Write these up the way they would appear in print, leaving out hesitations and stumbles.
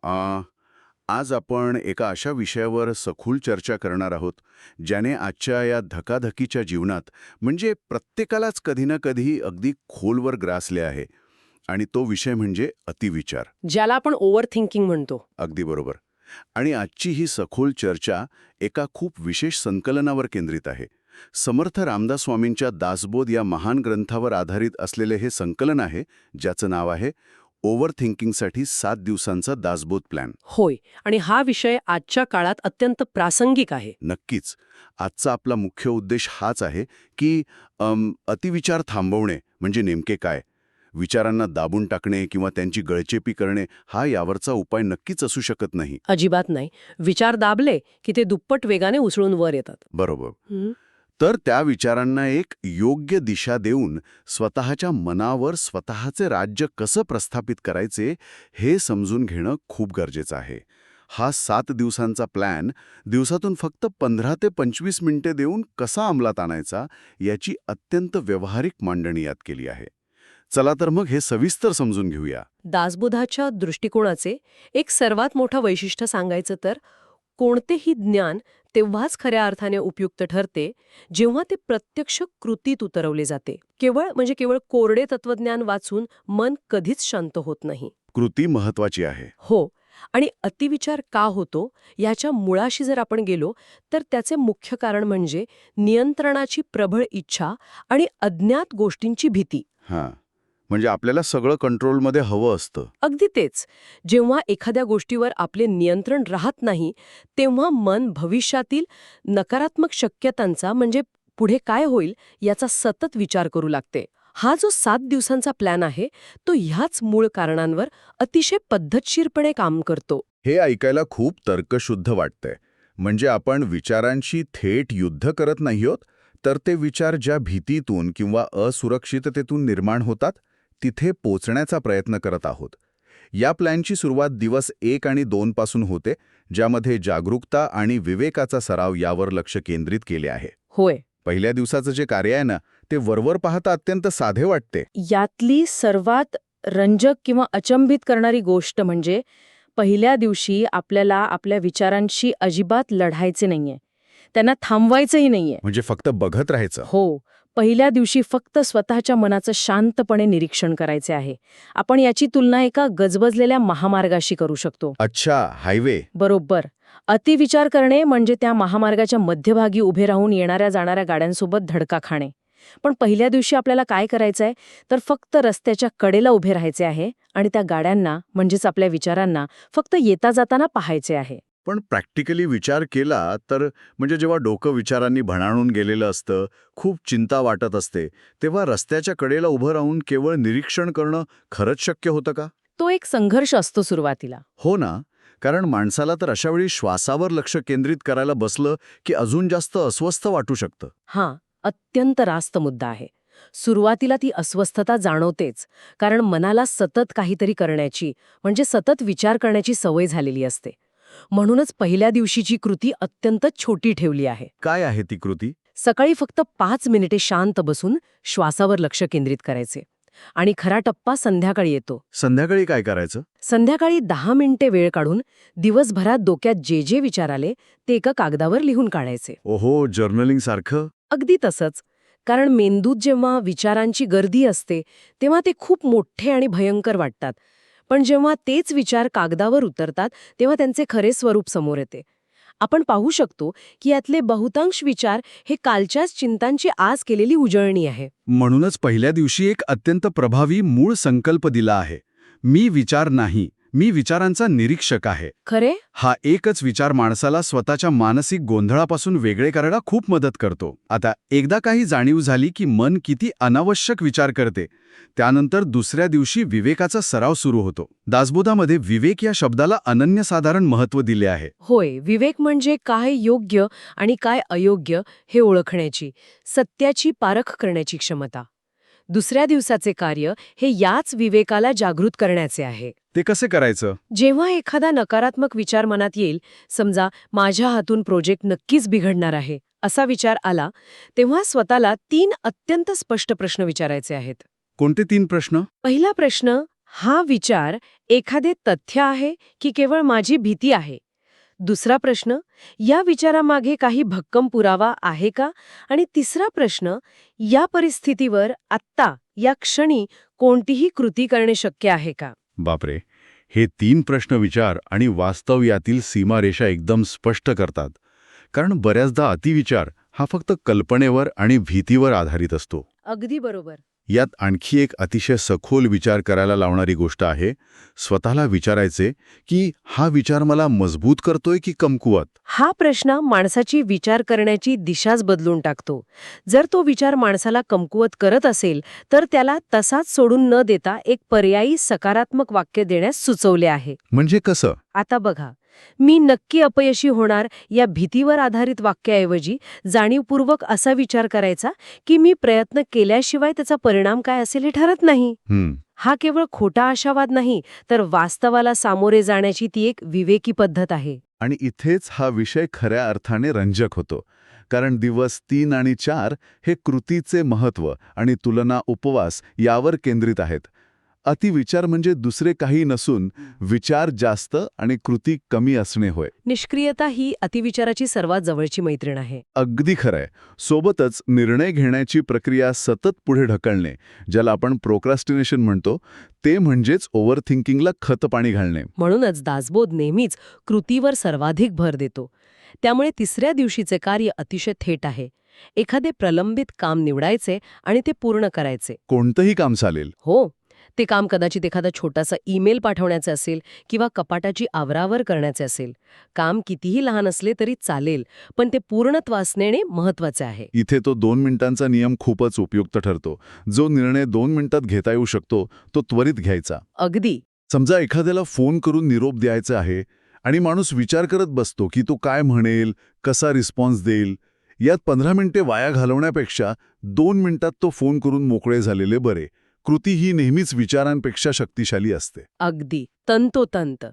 आ, आज आपण एका अशा विषयावर सखोल चर्चा करणार आहोत ज्याने आजच्या या धकाधकीच्या जीवनात म्हणजे प्रत्येकालाच कधी ना कधी अगदी खोलवर ग्रासले आहे. आणि तो विषय म्हणजे अतिविचार. ज्याला आपण ओव्हर थिंकिंग म्हणतो. अगदी बरोबर. आणि आजची ही सखोल चर्चा एका खूप विशेष संकलनावर केंद्रित आहे. समर्थ रामदास स्वामींच्या दासबोध या महान ग्रंथावर आधारित असलेले हे संकलन आहे, ज्याचं नाव आहे ओव्हर थिंकिंगसाठी 7 दिवसांचा दासबोध प्लॅन. होय, आणि हा विषय आजच्या काळात अत्यंत प्रासंगिक आहे. नक्कीच. आजचा आपला मुख्य उद्देश हाच आहे की अतिविचार थांबवणे म्हणजे नेमके काय? विचारांना दाबून टाकणे किंवा त्यांची गळचेपी करणे हा यावरचा उपाय नक्कीच असू शकत नाही. अजिबात नाही. विचार दाबले की ते दुप्पट वेगाने उसळून वर येतात. बरोबर. हं? तर त्या विचारांना एक योग्य दिशा देऊन स्वतःच्या मनावर स्वतःचे राज्य कसं प्रस्थापित करायचे हे समजून घेणं खूप गरजेचं आहे. हा 7 दिवसांचा प्लॅन दिवसातून फक्त 15 ते 25 मिनिटे देऊन कसा अंमलात आणायचा याची अत्यंत व्यावहारिक मांडणी यात केली आहे. चला तर मग हे सविस्तर समजून घेऊया. दासबोधाच्या दृष्टिकोनाचे एक सर्वात मोठं वैशिष्ट्य सांगायचं तर, कोणतेही ज्ञान तेव्हाच खऱ्या अर्थाने उपयुक्त ठरते जेव्हा ते प्रत्यक्ष कृतीत उतरवले जाते. केवळ कोरडे तत्वज्ञान वाचून मन कधीच शांत होत नाही. कृती महत्वाची आहे. हो. आणि अतिविचार का होतो याच्या मुळाशी जर आपण गेलो तर त्याचे मुख्य कारण म्हणजे नियंत्रणाची प्रबळ इच्छा आणि अज्ञात गोष्टींची भीती. हां, म्हणजे आपल्याला सगळं कंट्रोलमध्ये हवं असतं. अगदी तेच. जेव्हा एखाद्या गोष्टीवर आपले नियंत्रण राहत नाही तेव्हा मन भविष्यातील नकारात्मक शक्यतांचा म्हणजे पुढे काय होईल याचा सतत विचार करू लागते. हा जो 7 दिवसांचा प्लॅन आहे तो ह्याच मूळ कारणांवर अतिशय पद्धतशीरपणे काम करतो. हे ऐकायला खूप तर्कशुद्ध वाटतंय. म्हणजे आपण विचारांशी थेट युद्ध करत नाही आहोत, तर ते विचार ज्या भीतीतून किंवा असुरक्षिततेतून निर्माण होतात तिथे पोचण्याचा प्रयत्न करत आहोत. या प्लॅनची सुरुवात दिवस 1 आणि 2 पासून होते, ज्यामध्ये जागरूकता आणि विवेकाचा सराव यावर लक्ष केंद्रित केले आहे. होय. पहिल्या दिवसाचं जे कार्य आहे ना, ते वरवर पाहता अत्यंत साधे वाटते. यातली सर्वात रंजक किंवा अचंबित करणारी गोष्ट म्हणजे पहिल्या दिवशी आपल्याला आपल्या विचारांशी अजिबात लढायचे नाहीये. त्यांना थांबवायचंही नाहीये. म्हणजे फक्त बघत राहायचं. हो. पहिल्या दिवशी फक्त स्वतःच्या मनाचं शांतपणे निरीक्षण करायचे आहे. आपण याची तुलना एका गजबजलेल्या महामार्गाशी करू शकतो. अच्छा, हायवे. बरोबर. अतिविचार करणे म्हणजे त्या महामार्गाच्या मध्यभागी उभे राहून येणाऱ्या जाणाऱ्या गाड्यांसोबत धडका खाणे. पण पहिल्या दिवशी आपल्याला काय करायचंय तर फक्त रस्त्याच्या कडेला उभे राहायचे आहे आणि त्या गाड्यांना म्हणजेच आपल्या विचारांना फक्त येता जाताना पाहायचे आहे. पण प्रॅक्टिकली विचार केला तर म्हणजे जेव्हा डोकं विचारांनी भणाणून गेलेलं असतं, खूप चिंता वाटत असते, तेव्हा रस्त्याच्या कडेला उभं राहून केवळ निरीक्षण करणं खरंच शक्य होतं का? तो एक संघर्ष असतो सुरुवातीला. हो ना. कारण माणसाला तर अशावेळी श्वासावर लक्ष केंद्रित करायला बसलं की अजून जास्त अस्वस्थ वाटू शकतं. हां, अत्यंत रास्त मुद्दा आहे. सुरुवातीला ती अस्वस्थता जाणवतेच, कारण मनाला सतत काहीतरी करण्याची म्हणजे सतत विचार करण्याची सवय झालेली असते. म्हणूनच पहिल्या दिवशीची कृती अत्यंत छोटी ठेवली आहे. काय आहे ती कृती? सकाळी फक्त 5 मिनिटे शांत बसून श्वासावर लक्ष केंद्रित करायचे. आणि खरा टप्पा संध्याकाळी येतो. संध्याकाळी काय करायचं? संध्याकाळी 10 मिनिटे वेळ काढून दिवसभरात डोक्यात जे जे विचार आले ते एका कागदावर लिहून काढायचे. ओहो, जर्नलिंग सारखं? अगदी तसंच. कारण मेंदूत जेव्हा विचारांची गर्दी असते तेव्हा ते खूप मोठे आणि भयंकर वाटतात. पण जेव्हा तेच विचार कागदावर उतरतात तेव्हा त्यांचे खरे स्वरूप समोर येते. आपण पाहू शकतो की यातले बहुतांश विचार हे कालच्याच चिंतांची आज केलेली उजळणी आहे. म्हणूनच पहिल्या दिवशी एक अत्यंत प्रभावी मूळ संकल्प दिला आहे. मी विचार नाही, मी विचारांचा निरीक्षक आहे. खरे? हा एकच विचार माणसाला स्वतःच्या मानसिक गोंधळापासून वेगळे करायला खूप मदत करतो. आता एकदा काही जाणीव झाली की मन किती अनावश्यक विचार करते, त्यानंतर दुसऱ्या दिवशी विवेकाचा सराव सुरू होतो. दासबोधामध्ये विवेक या शब्दाला अनन्यसाधारण महत्त्व दिले आहे. होय. विवेक म्हणजे काय योग्य आणि काय अयोग्य हे ओळखण्याची, सत्याची पारख करण्याची क्षमता. दुसऱ्या दिवसाचे कार्य हे याच विवेकाला जागृत करण्याचे आहे. ते कसे करायचं? जेव्हा एखादा नकारात्मक विचार मनात येईल, समजा माझ्या हातून प्रोजेक्ट नक्कीच बिघडणार आहे असा विचार आला, तेव्हा स्वतःला 3 अत्यंत स्पष्ट प्रश्न विचारायचे आहेत. कोणते 3 प्रश्न? पहिला प्रश्न, हा विचार एखादे तथ्य आहे की केवळ माझी भीती आहे? दुसरा प्रश्न, या विचारामागे काही भक्कम पुरावा आहे का? आणि तिसरा प्रश्न, या परिस्थितीवर आत्ता या क्षणी कोणतीही कृती करणे शक्य आहे का? बापरे, हे 3 प्रश्न विचार आणि वास्तव यातील सीमारेषा एकदम स्पष्ट करतात. कारण बऱ्याचदा अतिविचार हा फक्त कल्पनेवर आणि भीतीवर आधारित असतो. अगदी बरोबर. यात आणखी एक अतिशय सखोल विचार करायला लावणारी गोष्ट आहे. स्वतःला विचारायचे की हा विचार मला मजबूत करतोय की कमकुवत? हा प्रश्न माणसाची विचार करण्याची दिशाच बदलून टाकतो. जर तो विचार माणसाला कमकुवत करत असेल तर त्याला तसाच सोडून न देता एक पर्यायी सकारात्मक वाक्य देण्यास सुचवले आहे. म्हणजे कसं? आता बघा, मी नक्की अपयशी होणार या भीतीवर आधारित वाक्याऐवजी जाणीवपूर्वक असा विचार करायचा की मी प्रयत्न केल्याशिवाय त्याचा परिणाम काय असेल हे ठरत नाही. हा केवळ खोटा आशावाद नाही, तर वास्तवाला सामोरे जाण्याची ती एक विवेकी पद्धत आहे. आणि इथेच हा विषय खऱ्या अर्थाने रंजक होतो. कारण दिवस 3 आणि 4 हे कृतीचे महत्त्व आणि तुलना उपवास यावर केंद्रित आहेत. अतिविचार म्हणजे दुसरे काही नसून विचार जास्त आणि कृती कमी असणे होय. निष्क्रियता ही अतिविचाराची सर्वात जवळची मैत्रीण आहे. अगदी खरंय. सोबतच निर्णय घेण्याची प्रक्रिया सतत पुढे ढकलणे, ज्याला आपण प्रोक्रॅस्टिनेशन म्हणतो, ते म्हणजेच ओव्हरथिंकिंगला खतपाणी घालणे. म्हणूनच दासबोध नेहमीच कृतीवर सर्वाधिक भर देतो. त्यामुळे तिसऱ्या दिवशीचे कार्य अतिशय थेट आहे. एखादे प्रलंबित काम निवडायचे आणि ते पूर्ण करायचे. कोणतंही काम चालेल. हो, ते काम कदाचित एखादा छोटासा ईमेल पाठवण्याचे असेल किंवा कपाटाची आवरावर करण्याचे असेल. काम कितीही लहान असले तरी चालेल, पण ते पूर्णत्वास नेणे महत्वाचे आहे. इथे तो 2 मिनिटांचा नियम खूपच उपयुक्त ठरतो. जो निर्णय 2 मिनिटात घेता येऊ शकतो तो त्वरित घ्यायचा. अगदी. समजा एखाद्याला फोन करून निरोप द्यायचा आहे आणि माणूस विचार करत बसतो की तो काय म्हणेल, कसा रिस्पॉन्स देईल. यात 15 मिनिटे वाया घालवण्यापेक्षा 2 मिनिटात तो फोन करून मोकळे झालेले बरे. कृती ही नेहमीच विचारांपेक्षा शक्तिशाली असते. अगदी तंतोतंत.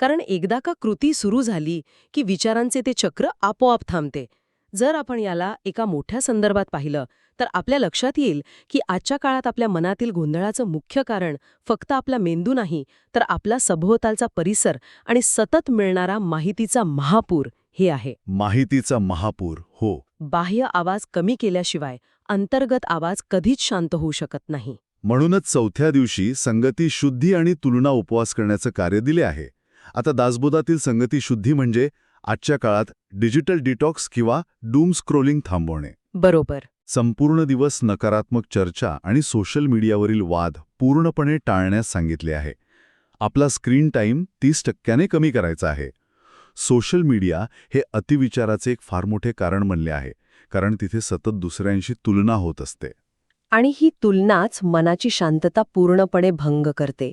कारण एकदा का कृती सुरू झाली की विचारांचे ते चक्र आपोआप थांबते. जर आपण याला एका मोठ्या संदर्भात पाहिलं तर आपल्या लक्षात येईल की आजच्या काळात आपल्या मनातील गोंधळाचं मुख्य कारण फक्त आपला मेंदू नाही, तर आपला सभोवतालचा परिसर आणि सतत मिळणारा माहितीचा महापूर हे आहे. माहितीचा महापूर, हो. बाह्य आवाज कमी केल्याशिवाय अंतर्गत आवाज कधीच शांत होऊ शकत नाही. म्हणूनच 4थ्या दिवशी संगती शुद्धी आणि तुलना उपवास करण्याचं कार्य दिले आहे. आता दासबोधातील संगती शुद्धी म्हणजे आजच्या काळात डिजिटल डिटॉक्स किंवा डूम स्क्रोलिंग थांबवणे. बरोबर. संपूर्ण दिवस नकारात्मक चर्चा आणि सोशल मीडियावरील वाद पूर्णपणे टाळण्यास सांगितले आहे. आपला स्क्रीन टाईम 30% कमी करायचा आहे. सोशल मीडिया हे अतिविचाराचे एक फार मोठे कारण बनले आहे, कारण तिथे सतत दुसऱ्यांशी तुलना होत असते. आणि ही तुलनाच मनाची शांतता पूर्णपणे भंग करते.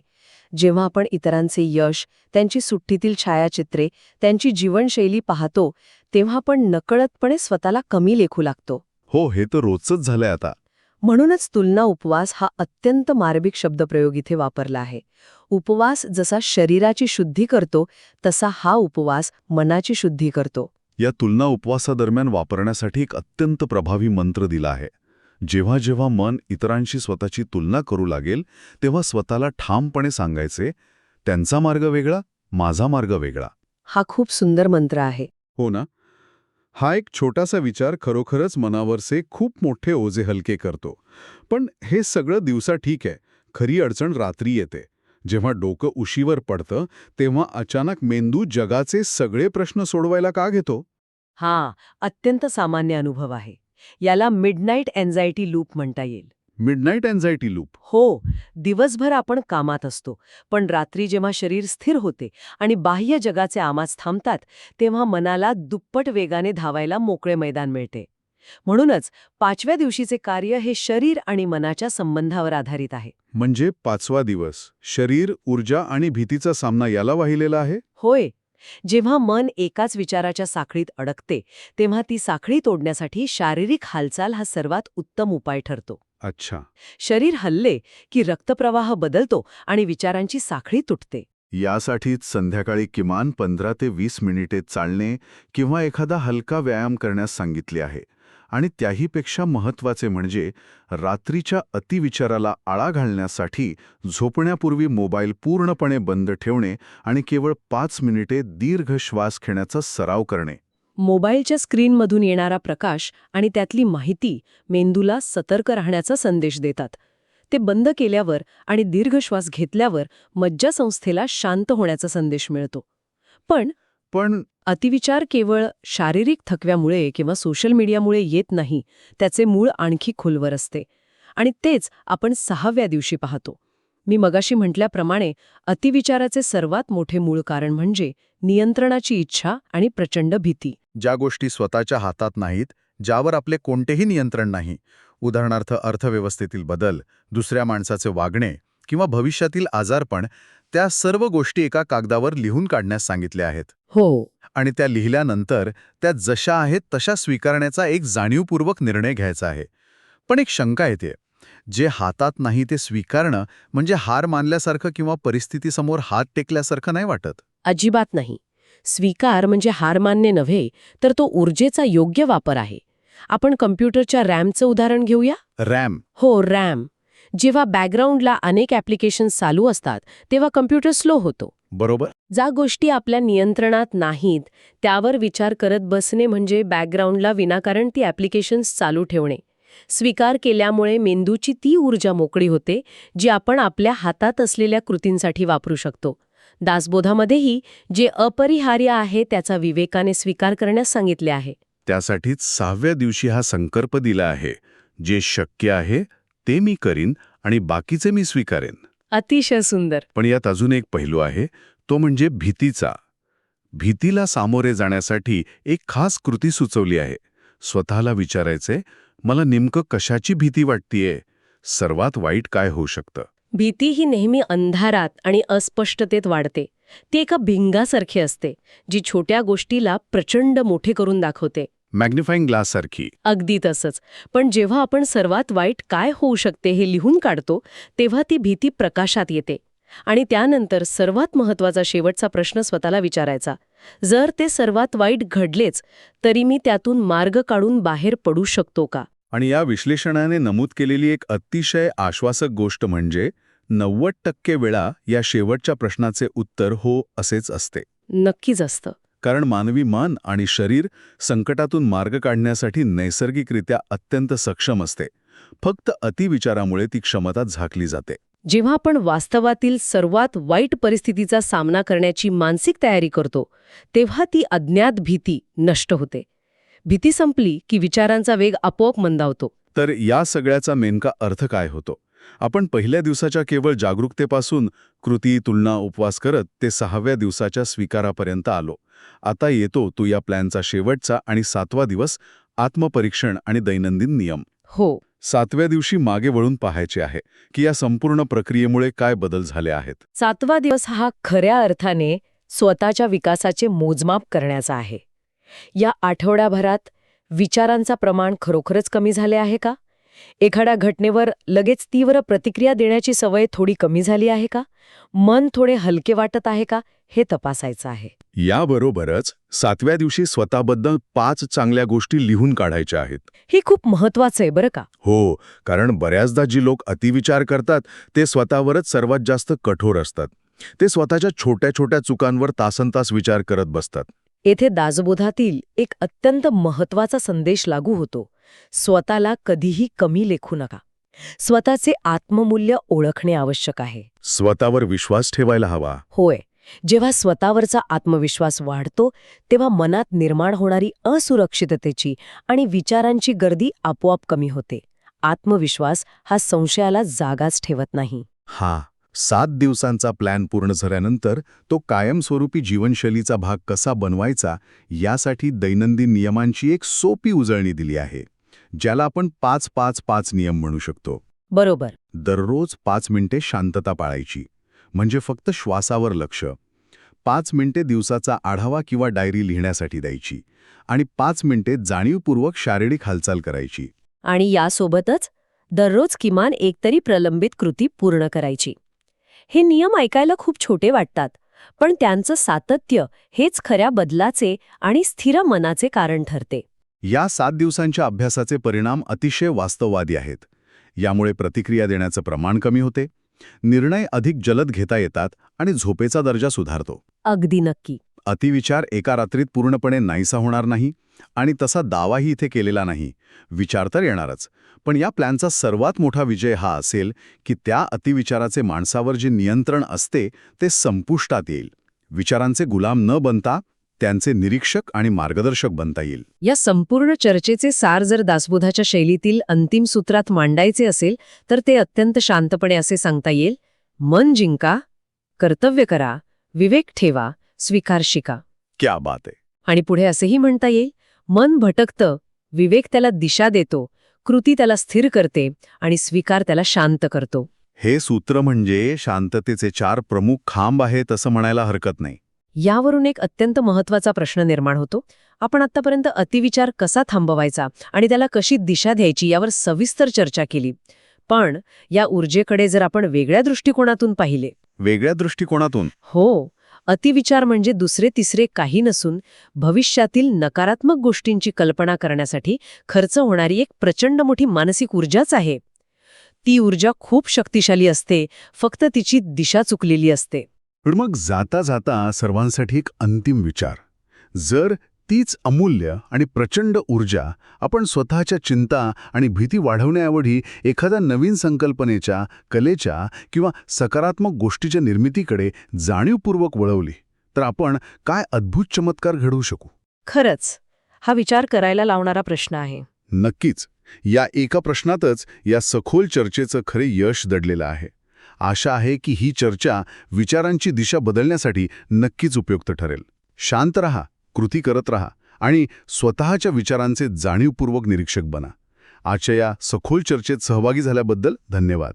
जेव्हा आपण इतरांचे यश, त्यांची सुट्टीतील छायाचित्रे, त्यांची जीवनशैली पाहतो, तेव्हा आपण नकळतपणे स्वतःला कमी लेखू लागतो. हो, हे तर रोजच झालंय आता. म्हणूनच तुलना उपवास हा अत्यंत मार्मिक शब्दप्रयोग इथे वापरला आहे. उपवास जसा शरीराची शुद्धी करतो, तसा हा उपवास मनाची शुद्धी करतो. या तुलना उपवासादरम्यान वापरण्यासाठी एक अत्यंत प्रभावी मंत्र दिला आहे. जेव्हा जेव्हा मन इतरांशी स्वतःची तुलना करू लागेल, तेव्हा स्वतःला ठामपणे सांगायचे, त्यांचा मार्ग वेगळा, माझा मार्ग वेगळा. हा खूप सुंदर मंत्र आहे. हो ना? हा एक छोटासा विचार खरोखरच मनावरचे खूप मोठे ओझे हलके करतो. पण हे सगळं दिवसा ठीक आहे. खरी अडचण रात्री येते. जेव्हा डोकं उशीवर पडतं, तेव्हा अचानक मेंदू जगाचे सगळे प्रश्न सोडवायला का घेतो? हा अत्यंत सामान्य अनुभव आहे. याला मिडनाईट एन्झायटी लूप म्हणता येईल. Midnight anxiety loop. हो, दिवसभर आपण कामात असतो, पण रात्री जेव्हा शरीर स्थिर होते आणि बाह्य जगाचे आवाज थांबतात, तेव्हा मनाला दुप्पट वेगाने धावायला मोकळे मैदान मिळते. म्हणूनच 5व्या दिवशीचे कार्य हे शरीर आणि मनाच्या संबंधावर आधारित आहे. म्हणजे 5वा दिवस शरीर, ऊर्जा आणि भीतीचा सामना याला वाहिलेला आहे. होय, जेव्हा मन एकाच विचाराच्या साखळीत अडकते, तेव्हा ती साखळी तोडण्यासाठी शारीरिक हालचाल हा सर्वात उत्तम उपाय ठरतो. अच्छा. शरीर हलले की रक्तप्रवाह बदलतो आणि विचारांची साखळी तुटते. यासाठीच संध्याकाळी किमान 15 ते 20 मिनिटे चालणे किंवा एखादा हलका व्यायाम करण्यास सांगितले आहे. आणि त्याहीपेक्षा महत्त्वाचे म्हणजे रात्रीच्या अतिविचाराला आळा घालण्यासाठी झोपण्यापूर्वी मोबाईल पूर्णपणे बंद ठेवणे आणि केवळ 5 मिनिटे दीर्घ श्वास घेण्याचा सराव करणे. मोबाईलच्या स्क्रीनमधून येणारा प्रकाश आणि त्यातली माहिती मेंदूला सतर्क राहण्याचा संदेश देतात. ते बंद केल्यावर आणि दीर्घ श्वास घेतल्यावर मज्जासंस्थेला शांत होण्याचा संदेश मिळतो. पण अतिविचार केवळ शारीरिक थकव्यामुळे किंवा सोशल मीडियामुळे येत नाही, त्याचे मूळ आणखी खोलवर असते. आणि तेच आपण 6व्या दिवशी पाहतो. मी मगाशी म्हटल्याप्रमाणे अतिविचाराचे सर्वात मोठे मूळ कारण म्हणजे नियंत्रणाची इच्छा आणि प्रचंड भीती. ज्या गोष्टी स्वतःच्या हातात नाहीत, ज्यावर आपले कोणतेही नियंत्रण नाही, उदाहरणार्थ अर्थव्यवस्थेतील बदल, दुसऱ्या माणसाचे वागणे किंवा भविष्यातील आजारपण, त्या सर्व गोष्टी एका कागदावर लिहून काढण्यास सांगितल्या आहेत. हो, आणि त्या लिहिल्यानंतर त्या जशा आहेत तशा स्वीकारण्याचा एक जाणीवपूर्वक निर्णय घ्यायचा आहे. पण एक शंका येते, जे हातात नाही ते स्वीकारणं म्हणजे हार मानल्यासारखं किंवा परिस्थितीसमोर हात टेकल्यासारखं नाही वाटत? अजिबात नाही. स्वीकार म्हणजे हार मानणे नव्हे, तर तो ऊर्जेचा योग्य वापर आहे. आपण कम्प्युटरच्या रॅमचं उदाहरण घेऊया. रॅम. हो, रॅम. जेव्हा बॅकग्राऊंडला अनेक ॲप्लिकेशन्स चालू असतात तेव्हा कम्प्युटर स्लो होतो. बरोबर. ज्या गोष्टी आपल्या नियंत्रणात नाहीत त्यावर विचार करत बसणे म्हणजे बॅकग्राऊंडला विनाकारण ती ॲप्लिकेशन्स चालू ठेवणे. स्वीकार केल्यामुळे मेंदूची ती ऊर्जा मोकळी होते जी आपण आपल्या हातात असलेल्या कृतींसाठी वापरू शकतो. दासबोधामध्येही जे अपरिहार्य आहे त्याचा विवेकाने स्वीकार करण्यास सांगितले आहे. त्यासाठीच 6व्या दिवशी हा संकल्प दिला आहे, जे शक्य आहे ते मी करीन आणि बाकीचे मी स्वीकारेन. अतिशय सुंदर. पण यात अजून एक पैलू आहे, तो म्हणजे भीतीचा. भीतीला सामोरे जाण्यासाठी एक खास कृती सुचवली आहे. स्वतःला विचारायचे, मला नेमकं कशाची भीती वाटतेय? सर्वात वाईट काय होऊ शकतं? भीती ही नेहमी अंधारात आणि अस्पष्टतेत वाढते. ती एका भिंगासारखी असते, जी छोट्या गोष्टीला प्रचंड मोठे करून दाखवते. मॅग्निफाईंग ग्लाससारखी. अगदी तसंच. पण जेव्हा आपण सर्वात वाईट काय होऊ शकते हे लिहून काढतो, तेव्हा ती भीती प्रकाशात येते. आणि त्यानंतर सर्वात महत्त्वाचा शेवटचा प्रश्न स्वतःला विचारायचा, जर ते सर्वात वाईट घडलेच तरी मी त्यातून मार्ग काढून बाहेर पडू शकतो का? आणि या विश्लेषणाने नमूद केलेली एक अतिशय आश्वासक गोष्ट म्हणजे 90% वेळा या शेवटच्या प्रश्नाचे उत्तर हो असेच असते. नक्कीच असतं. कारण मानवी मन आणि शरीर संकटातून मार्ग काढण्यासाठी नैसर्गिकरित्या अत्यंत सक्षम असते. फक्त अतिविचारामुळे ती क्षमता झाकली जाते. जेव्हा आपण वास्तवातील सर्वात वाईट परिस्थितीचा सामना करण्याची मानसिक तयारी करतो, तेव्हा ती अज्ञात भीती नष्ट होते. भीती संपली की विचारांचा वेग आपोआप मंदावतो. तर या सगळ्याचा नेमका अर्थ काय होतो? आपण पहिल्या दिवसाच्या केवळ जागरूकतेपासून कृती, तुलना, उपवास करत ते 6व्या दिवसाच्या स्वीकारापर्यंत आलो. आता येतो तो या प्लॅनचा शेवटचा आणि 7वा दिवस, आत्मपरीक्षण आणि दैनंदिन नियम. हो. 7व्या दिवशी मागे वळून पाहायचे आहे की या संपूर्ण प्रक्रियेमुळे काय बदल झाले आहेत. 7वा दिवस हा खऱ्या अर्थाने स्वतःच्या विकासाचे मोजमाप करण्याचा आहे. या आठवड्याभरात विचारांचा प्रमाण खरोखरच कमी झाले आहे का? एखाद्या घटनेवर लगेच तीव्र प्रतिक्रिया देण्याची सवय थोडी कमी झाली आहे का? मन थोडे हलके वाटत आहे का? हे तपासायचं आहे. याबरोबरच 7व्या दिवशी स्वतःबद्दल 5 चांगल्या गोष्टी लिहून काढायच्या आहेत. हे खूप महत्वाचं आहे बरं का? हो, कारण बऱ्याचदा जी लोक अतिविचार करतात ते स्वतःवरच सर्वात जास्त कठोर असतात. ते स्वतःच्या छोट्या छोट्या चुकांवर तासनतास विचार करत बसतात. येथे दासबोधातील एक अत्यंत महत्वाचा संदेश लागू होतो. स्वतःला कधीही कमी लेखू नका. स्वतःचे आत्ममूल्य ओळखणे आवश्यक आहे. स्वतःवर विश्वास ठेवायला हवा. होय. जेव्हा स्वतःवरचा आत्मविश्वास वाढतो तेव्हा मनात निर्माण होणारी असुरक्षिततेची आणि विचारांची गर्दी आपोआप कमी होते. आत्मविश्वास हा संशयाला जागाच ठेवत नाही. 7 दिवसांचा प्लॅन पूर्ण झाल्यानंतर तो कायमस्वरूपी जीवनशैलीचा भाग कसा बनवायचा यासाठी दैनंदिन नियमांची एक सोपी उजळणी दिली आहे, ज्याला आपण 5-5-5 नियम म्हणू शकतो. बरोबर. दररोज 5 मिनिटे शांतता पाळायची, म्हणजे फक्त श्वासावर लक्ष. 5 मिनिटे दिवसाचा आढावा किंवा डायरी लिहिण्यासाठी द्यायची आणि 5 मिनिटे जाणीवपूर्वक शारीरिक हालचाल करायची. आणि यासोबतच दररोज किमान एकतरी प्रलंबित कृती पूर्ण करायची. हे नियम ऐकायला खूप छोटे वाटतात, पण त्यांचं सातत्य हेच खऱ्या बदलाचे आणि स्थिर मनाचे कारण ठरते. या 7 दिवसांच्या अभ्यासाचे परिणाम अतिशय वास्तववादी आहेत. यामुळे प्रतिक्रिया देण्याचं प्रमाण कमी होते, निर्णय अधिक जलद घेता येतात आणि झोपेचा दर्जा सुधारतो. अगदी नक्की. अतिविचार एका रात्रीत पूर्णपणे नाहीसा होणार नाही आणि तसा दावाही इथे केलेला नाही. विचार तर येणारच, पण या प्लॅनचा सर्वात मोठा विजय हा असेल की त्या अतिविचाराचे माणसावर जे नियंत्रण असते ते संपुष्टात येईल. विचारांचे गुलाम न बनता त्यांचे निरीक्षक आणि मार्गदर्शक बनता येईल. या संपूर्ण चर्चेचे सार जर दासबोधाच्या शैलीतील अंतिम सूत्रात मांडायचे असेल तर ते अत्यंत शांतपणे असे सांगता येईल: मन जिंका, कर्तव्य करा, विवेक ठेवा, स्वीकार शिका. क्या बात आहे. आणि पुढे असेही म्हणता येईल: मन भटकतं, विवेक त्याला दिशा देतो, कृती त्याला स्थिर करते आणि स्वीकार त्याला शांत करतो. हे सूत्र म्हणजे शांततेचे 4 प्रमुख खांब आहेत असं म्हणायला हरकत नाही. यावरून एक अत्यंत महत्त्वाचा प्रश्न निर्माण होतो. आपण आत्तापर्यंत अतिविचार कसा थांबवायचा आणि त्याला कशी दिशा द्यायची यावर सविस्तर चर्चा केली. पण या ऊर्जेकडे जर आपण वेगळ्या दृष्टिकोनातून पाहिले, वेगळ्या दृष्टिकोनातून हो, अतिविचार म्हणजे दुसरे तिसरे काही नसून भविष्यातील नकारात्मक गोष्टींची कल्पना करण्यासाठी खर्च होणारी एक प्रचंड मोठी मानसिक ऊर्जाच आहे. ती ऊर्जा खूप शक्तिशाली असते, फक्त तिची दिशा चुकलेली असते. पण मग जाता जाता सर्वांसाठी एक अंतिम विचार. जर तीच अमूल्य आणि प्रचंड ऊर्जा आपण स्वतःच्या चिंता आणि भीती वाढवण्याऐवजी एखाद्या नवीन संकल्पनेच्या, कलेच्या किंवा सकारात्मक गोष्टीच्या निर्मितीकडे जाणीवपूर्वक वळवली, तर आपण काय अद्भुत चमत्कार घडवू शकू. खरंच हा विचार करायला लावणारा प्रश्न आहे. नक्कीच. या एका प्रश्नातच या सखोल चर्चेचं खरे यश दडलेलं आहे. आशा आहे की ही चर्चा विचारांची दिशा बदलण्यासाठी नक्कीच उपयुक्त ठरेल. शांत रहा, कृती करत रहा आणि स्वतःच्या विचारांचे जाणीवपूर्वक निरीक्षक बना. आजच्या या सखोल चर्चेत सहभागी झाल्याबद्दल धन्यवाद.